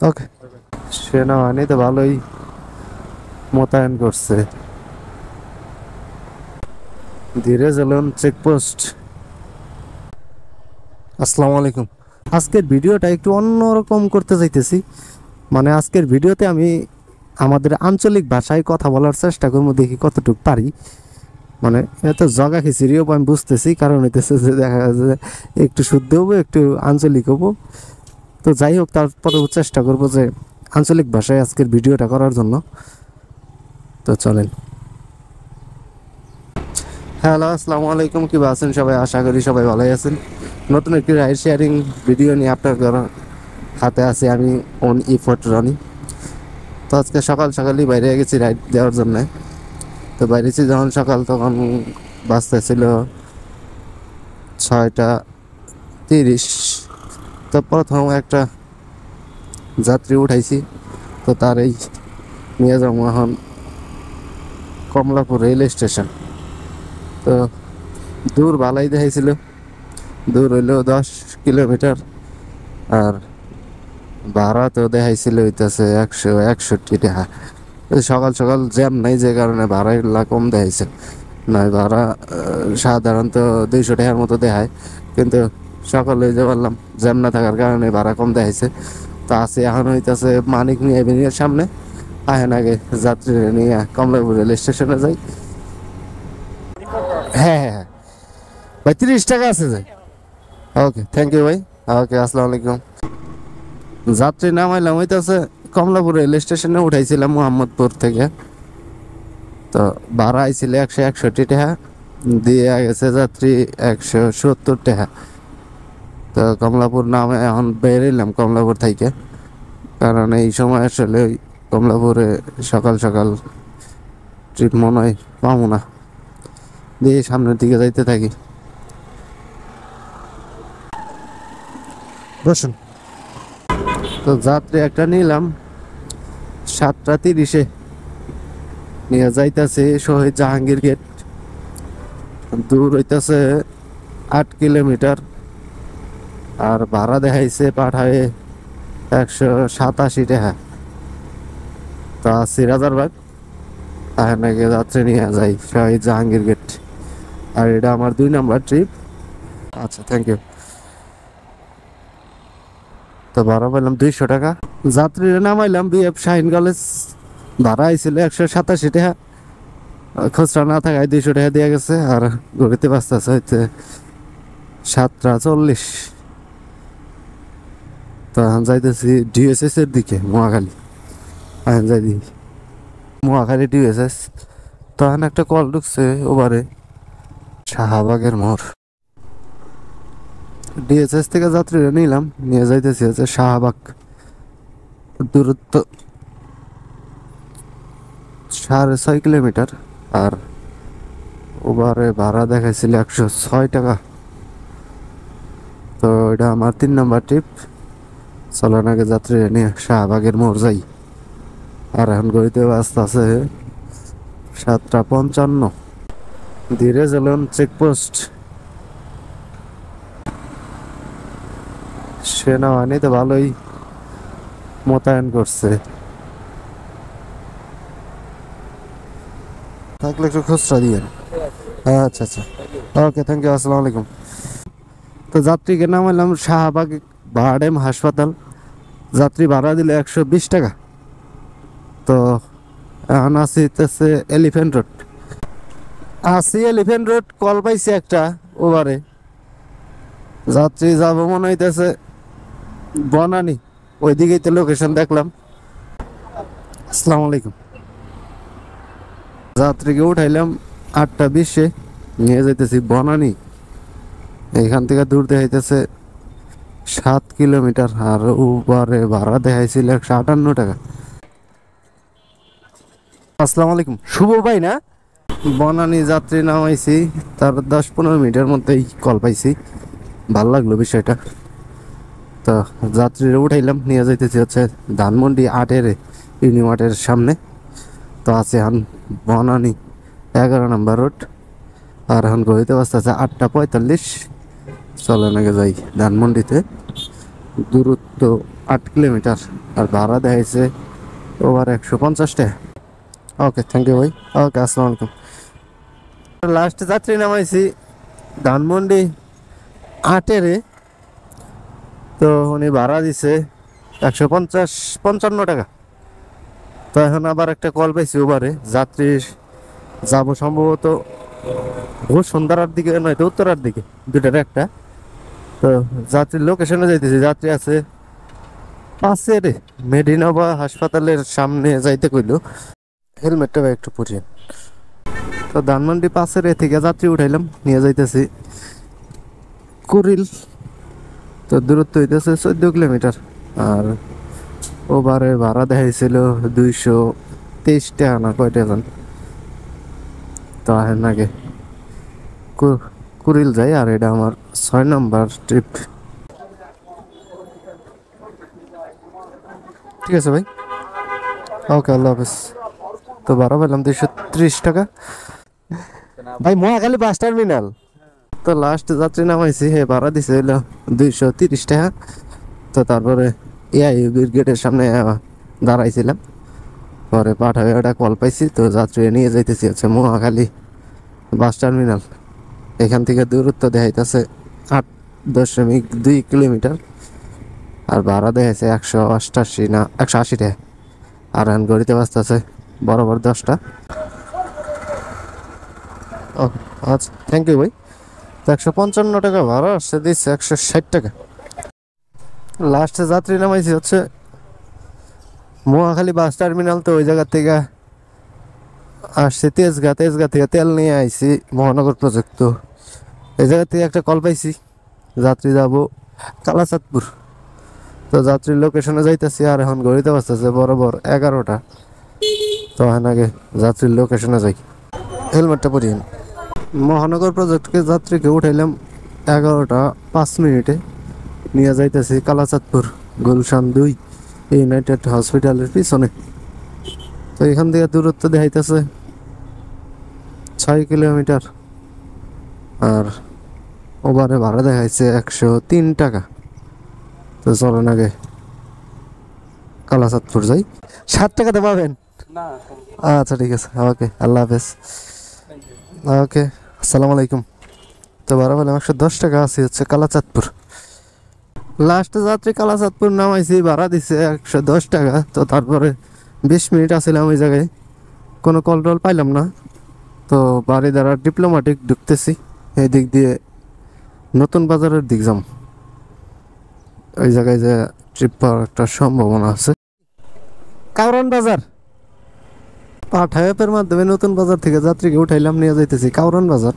ওকে, সেনাবাহিনী তো ভালোই মোতায়েন করছে। ধীরে চলুন চেকপোস্ট। আসসালামু আলাইকুম। আজকের ভিডিওটা একটু অন্যরকম করতে চাইতেছি। মানে আজকের ভিডিওতে আমি আমাদের আঞ্চলিক ভাষায় কথা বলার চেষ্টা করবো, দেখি কতটুকু পারি। মানে এত জগা খিচুড়িও আমি বুঝতেছি, কারণ হইতেছে যে দেখা যাচ্ছে যে একটু শুদ্ধ হবো, একটু আঞ্চলিক হবো। তো যাই হোক, তারপরেও চেষ্টা করবো যে আঞ্চলিক ভাষায় আজকের ভিডিওটা করার জন্য। তো চলেন। হ্যালো, আসসালামু আলাইকুম। কী আছেন সবাই? আশা করি সবাই ভালোই আছেন। নতুন একটি রাইড শেয়ারিং ভিডিও নিয়ে আপনার হাতে আছি আমি, অন ইফোর্ট রনি। তো আজকে সকাল সকালই বাইরে গেছি রাইড দেওয়ার জন্য। তো বাইরেছি যখন সকাল, তখন বাজতেছিল 6:30। তো প্রথম একটা যাত্রী উঠাইছি। তো তার এই নিয়ে যাবো এখন কমলাপুর রেল স্টেশন। তো দূর ভালোই দেখাইছিল, দূর হইলো 10 কিলোমিটার। আর ভাড়া তো দেখাইছিল হইতেছে 161 টাকা। সকাল সকাল জ্যাম নাই, যে কারণে ভাড়া কম দেখাইছে। নয় ভাড়া সাধারণত 200 টাকার মতো দেখায়, কিন্তু সকালে যে বললাম জ্যাম না থাকার কারণে ভাড়া কম দেখাইছে। তো আছে এখন হইতেছে মানিক মিয়া এভিনিউর সামনে। আহেন আগে যাত্রী নিয়ে কমলাপুর রেল স্টেশনে যাই। হ্যাঁ হ্যাঁ হ্যাঁ ভাই, 30 টাকা আছে যে। ওকে, থ্যাংক ইউ ভাই। ওকে, আসসালামু আলাইকুম। যাত্রী নামাইলাম হইতেছে কমলাপুর রেল স্টেশনে, উঠাইছিলাম মোহাম্মদপুর থেকে। তো ভাড়া আইছিল 161 টাকা, দিয়ে গেছে যাত্রী 170 টাকা। তো কমলাপুর নামে এখন বেরিলাম কমলাপুর থেকে, কারণ এই সময় আসলে ওই কমলাপুরে সকাল সকাল ট্রিপ মনে হয় পাবো না। দিয়ে সামনের দিকে যাইতে থাকি। বসুন। তো যাত্রী একটা নিলাম 7:30-এ, নিয়ে যাইতেছে শহীদ জাহাঙ্গীর গেট। দূর হইতেছে 8 কিলোমিটার। আর ভাড়া দেখাইছে পাঠায় 187 টাকা। তা সিরাজারবাগ তাহলে নাকি যাত্রী নিয়ে যাই শহীদ জাহাঙ্গীর গেট। আর এটা আমার 2 নম্বর ট্রিপ। আচ্ছা, থ্যাংক ইউ। তো ভাড়া পাইলাম 200 টাকা। যাত্রীরা নামাইলাম বিএফ শাহিন কলেজ। ভাড়া আইছিল 187 টাকা। খুচরা না থাকায় 200 টাকা দিয়ে গেছে। আর ঘুরতে বাঁচতেছে হইতে 7:40। তো এখন যাইতেছি ডিএসএস এর দিকে, মহাখালী। এখন যাই দিই মহাখালী ডিএসএস। তো এখন একটা কল ঢুকছে ওভারে, শাহবাগের মোড়। ডিএসএস থেকে যাত্রীরা নিলাম, নিয়ে যাইতেছি হচ্ছে শাহবাগ। দূরত্ব 6.5 কিলোমিটার। আর ওভারে ভাড়া দেখাইছিল 106 টাকা। তো এটা আমার 3 নম্বর ট্রিপ। চলার আগে যাত্রীরা নিয়ে শাহবাগের মোড় যাই। আর এখন গড়িতে আস্তে আছে 7:55। ধীরে চলুন চেকপোস্ট। সেনাবাহিনী তো ভালোই মোতায়েন করছে। থাকলে একটু খুচরা দিয়েন। আচ্ছা আচ্ছা, ওকে, থ্যাংক ইউ। আসসালামু আলাইকুম। তো যাত্রীকে নামাইলাম শাহবাগ বারডেম হাসপাতাল। যাত্রী ভাড়া দিলে 120 টাকা। তো এখন আসিতেছে elephant road. Elephant road call পাইছি একটা ওভারে। যাত্রী যাবো মনে হইতেছে বনানি, ওইদিকেই তো লোকেশন দেখলাম। আসসালামু আলাইকুম। যাত্রীকে উঠাইলাম 8:20-এ, নিয়ে যাইতেছি বনানি। এখান থেকে দূর দেখাইতেছে 7 কিলোমিটার। আর উপরে ভাড়া দেখাইছিল 158 টাকা। আসসালামু আলাইকুম, শুভ ভাই না? বনানি যাত্রী নামাইছি, তার 10-15 মিনিটের মধ্যেই কল পাইছি। ভাল লাগলো বিষয়টা। তো যাত্রীরা উঠাইলাম, নিয়ে যাইতেছি হচ্ছে ধানমন্ডি 8-এর ইউনিমার্টের সামনে। তো আছে এখন বনানি 11 নম্বর রোড। আর এখন গড়িতে বাজতেছে 8:45। চলেন আগে যাই ধানমন্ডিতে। দূরত্ব 8 কিলোমিটার, আর ভাড়া দেখাইছে ওভার 150 টাকা। ওকে, থ্যাংক ইউ ভাই। ওকে, আসসালামু আলাইকুম। লাস্ট যাত্রী নামাইছি ধানমন্ডি 8-এ। তো উনি ভাড়া দিছে 155 টাকা। তো এখন আবার একটা কল পাইছি ওভারে, যাত্রী যাবো সম্ভবত ভোর সন্ধ্যার দিকে, নয়তো উত্তরার দিকে, দুটার একটা। তো যাত্রীর লোকেশনে যাইতেছি, যাত্রী আছে পাশের মেডিনাবা হাসপাতালের সামনে যাইতে কইলো। হেলমেটটা ভাই একটু পরিয়ে। তো ধানমন্ডি পাশের থেকে যাত্রী উঠাইলাম, নিয়ে যাইতেছি কুড়িল। তো দূরত্ব হইতেছে 14 কিলোমিটার, আর ওভারে ভাড়া দেখাইছিল 223 টাকা না কয়টা জান। তো আহেন আগে কুড়িল যাই, আর এটা আমার 6 নম্বর ট্রিপ। ঠিক আছে ভাই, ওকে, আল্লাহ হাফেজ। তো ভাড়া পেলাম 230 টাকা ভাই, মহাখালী বাস টার্মিনাল। তো লাস্ট যাত্রী নামাইছি, হে ভাড়া দিছে হইলো 230 টাকা। তো তারপরে এআই গেটের সামনে দাঁড়াইছিলাম, পরে পাঠাবে ওটা কল পাইছি। তো যাত্রী নিয়ে যাইতেছি হচ্ছে মহাখালী বাস টার্মিনাল। এখান থেকে দূরত্ব দেখাইতেছে 8.2 কিলোমিটার, আর ভাড়া দেখাইছে 188 না 180 টাকা। আর এখন গড়িতে বাজতেছে বরাবর 10টা। ও আচ্ছা, থ্যাংক ইউ ভাই। তো 155 টাকা ভাড়া আসছে, দিচ্ছে 160 টাকা। লাস্টে যাত্রী নামাইছি হচ্ছে মহাখালী বাস টার্মিনাল। তো ওই জায়গা থেকে আসছে তেজগাঁ, তেজগাঁ থেকে তেল নিয়ে আইছি মহানগর প্রজেক্ট। তো এই জায়গা থেকে একটা কল পাইছি, যাত্রী যাব কালাচাঁদপুর। তো যাত্রীর লোকেশনে যাইতেছি, আর এখন ঘড়িতে বাজতেছে বরাবর 11টা। তো এখন আগে যাত্রীর লোকেশনে যাই। হেলমেটটা পরিয়ে। মহানগর প্রজেক্টকে যাত্রীকে উঠাইলাম 11টা 5 মিনিটে, নিয়ে যাইতেছি কালাচাঁদপুর গুলশান 2 ইউনাইটেড হসপিটালের পিছনে। তো এখান থেকে দূরত্ব দেখাইতেছে 6 কিলোমিটার, আর ওভারে ভাড়া দেখাইছে 103 টাকা। তো চলেন আগে কালাচাঁদপুর যাই। 7 টাকাতে পাবেন? আচ্ছা ঠিক আছে, ওকে, আল্লাহ হাফেজ। ওকে, আসসালামু আলাইকুম। তো ভাড়া পেলাম 110 টাকা, আছে হচ্ছে কালাচাঁদপুর। লাস্ট যাত্রী কালাচাঁদপুর নামাইছি, ভাড়া দিছে 110 টাকা। তো তারপরে 20 মিনিট আসছিলাম ওই জায়গায়, কোনো কল টল পাইলাম না। তো বাড়ি দ্বারা ডিপ্লোম্যাটিক ঢুকতেছি, এই দিক দিয়ে নতুন বাজারের দিক যাম। ওই জায়গায় যে ট্রিপ পাওয়ার একটা সম্ভাবনা আছে। কাউরান বাজার পাঠা অ্যাপের মাধ্যমে নতুন বাজার থেকে যাত্রীকে উঠাইলাম, নিয়ে যাইতেছি কাউরান বাজার।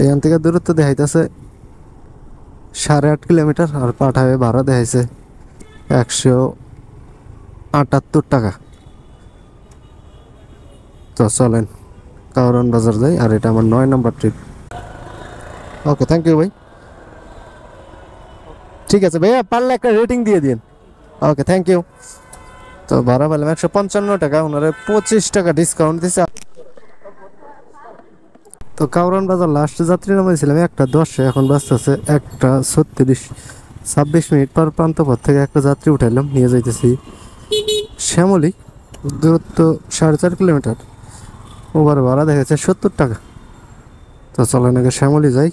এখান থেকে দূরত্ব দেখাইতেছে 8.5 কিলোমিটার, আর পাঠায় ভাড়া দেখাইছে 178 টাকা। তো চলেন কাউরান বাজার যাই, আর এটা আমার 9 নম্বর ট্রিপ। ওকে, থ্যাংক ইউ ভাই। ঠিক আছে ভাইয়া, পারলে একটা রেটিং দিয়ে দিন। ওকে, থ্যাংক ইউ। তো ভাড়া পেলাম 155 টাকা, ওনারে 25 টাকা ডিসকাউন্ট দিচ্ছে। তো কাউরান বাজার লাস্ট যাত্রী নামাইছিলাম 1:10, এখন বাজতেছে 1:36। 26 মিনিট পর প্রান্তপথ থেকে একটা যাত্রী উঠাইলাম, নিয়ে যাইতেছি শ্যামলী, দূরত্ব 4.5 কিলোমিটার। ওভার ভাড়া দেখেছে 70 টাকা। তো চলেন আগে শ্যামলী যাই।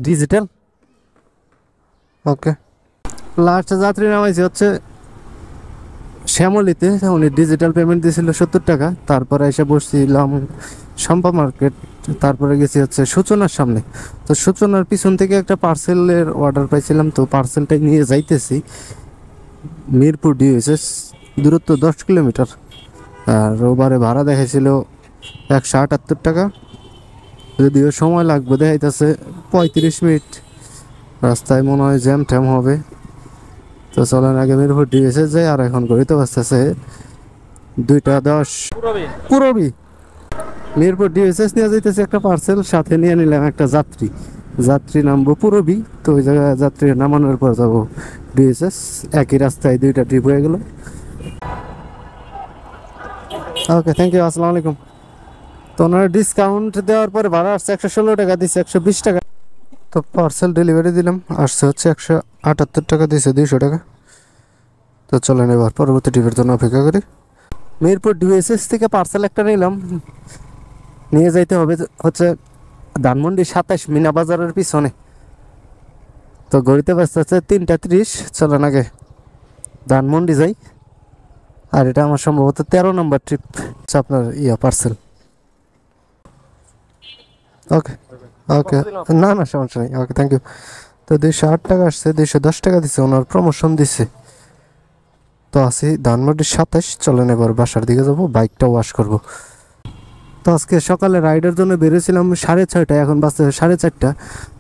ডিজিটাল, ওকে। লাস্ট যাত্রী নামাইছে হচ্ছে শ্যামলীতে, উনি ডিজিটাল পেমেন্ট দিয়েছিল 70 টাকা। তারপরে এসে বসছিলাম শম্পা মার্কেট, তারপরে গেছি হচ্ছে সূচনার সামনে। তো সূচনার পিছন থেকে একটা পার্সেলের অর্ডার পাইছিলাম, তো পার্সেলটাই নিয়ে যাইতেছি মিরপুর ডিএসএস, দূরত্ব 10 কিলোমিটার। আর ওবারে ভাড়া দেখাইছিল 178 টাকা, যদিও সময় লাগবে দেখাইতেছে 35 মিনিট। রাস্তায় মনে হয় জ্যাম ট্যাম হবে। তো চলেন আগে মিরপুর ডিএসএস যাই, আর এখন ঘড়িতে বাজতেছে 2:10 পুরবি। মিরপুর ডিএসএস নিয়ে যাইতেছে একটা পার্সেল, সাথে নিয়ে নিলাম একটা যাত্রী নামবো পুরবি। তো ওই জায়গায় যাত্রী নামানোর পর যাবো ডিএসএস। একই রাস্তায় 2টা ট্রিপ হয়ে গেল। ওকে, থ্যাংক ইউ, আসসালামু আলাইকুম। তো ওনারা ডিসকাউন্ট দেওয়ার পরে ভাড়া আসছে 116 টাকা, দিচ্ছে 120 টাকা। তো পার্সেল ডেলিভারি দিলাম, আসছে হচ্ছে 178 টাকা, দিয়েছে 200 টাকা। তো চলেন এবার পরবর্তী ট্রিপের জন্য অপেক্ষা করি। মিরপুর ডিএসএস থেকে পার্সেল একটা নিলাম, নিয়ে যাইতে হবে হচ্ছে ধানমন্ডি 27 মিনা বাজারের পিছনে। তো ঘড়িতে ব্যস্ত হচ্ছে 3টা 30। চলেন আগে ধানমন্ডি যাই। আর এটা আমার সম্ভবত 13 নম্বর ট্রিপ আপনার পার্সেল। ওকে ওকে, না না সমস্যা নেই, ওকে থ্যাংক ইউ। তো 208 টাকা আসছে, 210 টাকা দিছে, ওনার প্রমোশন দিছে। তো আছি ধানমন্ডি 27। চলেন এবার বাসার দিকে যাবো, বাইকটা ওয়াশ করব। তো আজকে সকালে রাইডের জন্য বেরিয়েছিলাম 6:30, এখন বাজতে 4:30।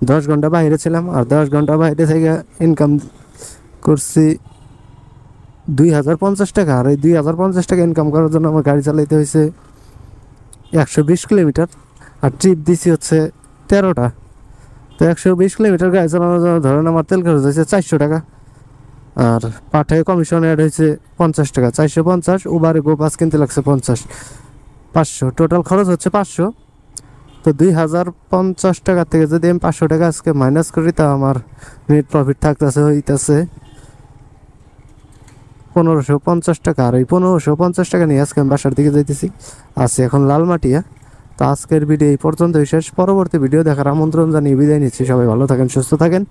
10 ঘন্টা বাইরে ছিলাম, আর 10 ঘন্টা বাইরে থেকে ইনকাম করছি 2050 টাকা। আর এই 2050 টাকা ইনকাম করার জন্য আমার গাড়ি চালাইতে হয়েছে 120 কিলোমিটার। আর ট্রিপ দিছি হচ্ছে 13টা। তো 120 কিলোমিটার গাড়ি চালানোর জন্য ধরেন আমার তেল খরচ হয়েছে 400 টাকা। আর পাঠায় কমিশন অ্যাড হয়েছে 50 টাকা, 450। উবারে গো পাস কিনতে লাগছে 50, 500, টোটাল খরচ হচ্ছে 500। তো 2050 টাকা থেকে যদি আমি 500 টাকা আজকে মাইনাস করি, তা আমার নেট প্রফিট হইতেছে 1550 টাকা। আর এই 1550 টাকা নিয়ে আজকে আমি বাসার দিকে যাইতেছি। আছি এখন লালমাটিয়া। তো আজকের ভিডিও এই পর্যন্তই শেষ। পরবর্তী ভিডিও দেখার আমন্ত্রণ জানিয়ে বিদায় নিচ্ছি। সবাই ভালো থাকেন, সুস্থ থাকেন,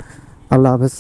আল্লাহ হাফেজ।